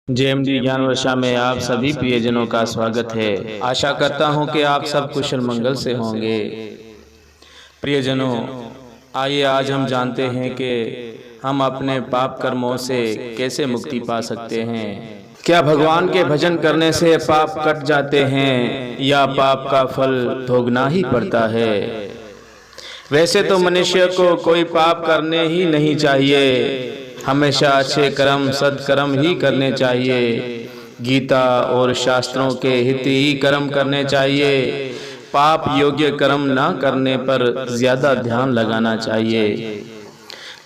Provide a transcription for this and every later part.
JMD ज्ञान वर्षा में आप सभी प्रियजनों का स्वागत है। आशा करता हूं कि आप सब कुशल मंगल से होंगे। प्रियजनों, आइए आज हम जानते हैं कि हम अपने पाप कर्मों से कैसे मुक्ति पा सकते हैं। क्या भगवान के भजन करने से पाप कट जाते हैं या पाप का फल भोगना ही पड़ता है? वैसे तो मनुष्य को कोई पाप करने ही नहीं चाहिए, हमेशा अच्छे कर्म सत्कर्म ही करने चाहिए। गीता और शास्त्रों के हित ही कर्म करने चाहिए। पाप योग्य कर्म ना करने पर ज्यादा ध्यान लगाना चाहिए।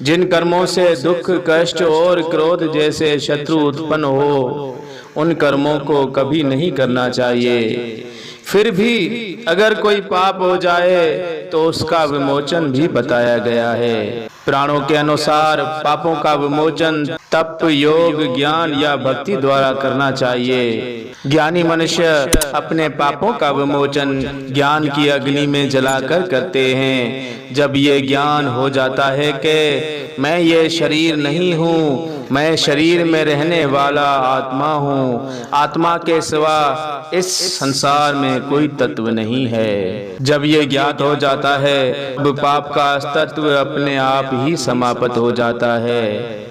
जिन कर्मों से दुख कष्ट और क्रोध जैसे शत्रु उत्पन्न हो, उन कर्मों को कभी नहीं करना चाहिए। फिर भी अगर कोई पाप हो जाए तो उसका विमोचन भी बताया गया है। पुराणों के अनुसार पापों का विमोचन तप, योग, ज्ञान या भक्ति द्वारा करना चाहिए। ज्ञानी मनुष्य अपने पापों का विमोचन ज्ञान की अग्नि में जलाकर करते हैं। जब ये ज्ञान हो जाता है कि मैं ये शरीर नहीं हूँ, मैं शरीर में रहने वाला आत्मा हूँ, आत्मा के सिवा इस संसार में कोई तत्व नहीं है। जब ये ज्ञात हो जाता है, पाप का अस्तित्व अपने आप ही समाप्त हो जाता है।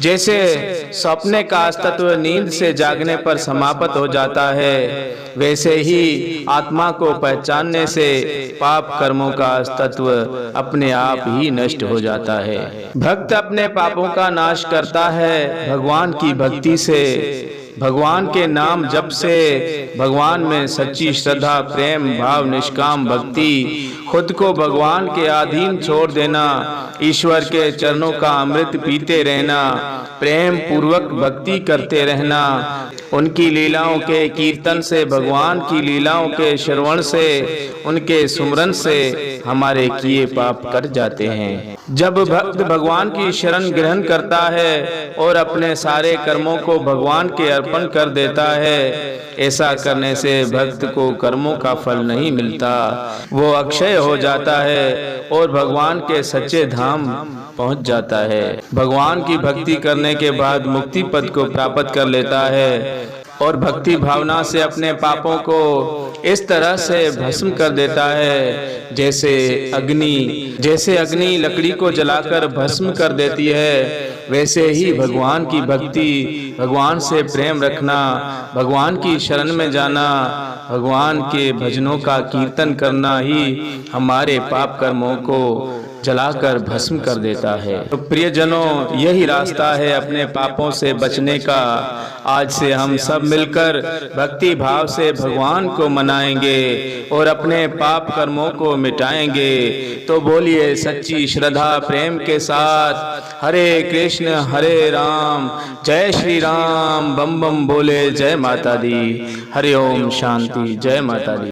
जैसे सपने का अस्तित्व नींद से जागने पर समाप्त हो जाता है, वैसे ही आत्मा को पहचानने से पाप कर्मों का अस्तित्व अपने आप ही नष्ट हो जाता है। भक्त अपने पापों का नाश करता है भगवान की भक्ति से, भगवान के नाम जप से। भगवान में सच्ची श्रद्धा, प्रेम भाव, निष्काम भक्ति, खुद को भगवान के अधीन छोड़ देना, ईश्वर के चरणों का अमृत पीते रहना, प्रेम पूर्वक भक्ति करते रहना, उनकी लीलाओं के कीर्तन से, भगवान की लीलाओं के श्रवण से, उनके सुमरन से हमारे किए पाप कट जाते हैं। जब भक्त भगवान की शरण ग्रहण करता है और अपने सारे कर्मों को भगवान के अर्पण कर देता है, ऐसा करने से भक्त को कर्मों का फल नहीं मिलता, वो अक्षय हो जाता है और भगवान के सच्चे धाम पहुंच जाता है। भगवान की भक्ति करने के बाद मुक्ति पद को प्राप्त कर लेता है और भक्ति भावना से अपने पापों को इस तरह से भस्म कर देता है जैसे अग्नि लकड़ी को जलाकर भस्म कर देती है। वैसे ही भगवान की भक्ति, भगवान से प्रेम रखना, भगवान की शरण में जाना, भगवान के भजनों का कीर्तन करना ही हमारे पाप कर्मों को जलाकर भस्म कर देता है। तो प्रियजनों, यही रास्ता है अपने पापों से बचने का। आज से हम सब मिलकर भक्ति भाव से भगवान को मनाएंगे और अपने पाप कर्मों को मिटाएंगे। तो बोलिए सच्ची श्रद्धा प्रेम के साथ, हरे कृष्ण हरे राम, जय श्री राम, बम बम बोले जय माता दी। हरि ओम शांति, जय माता दी।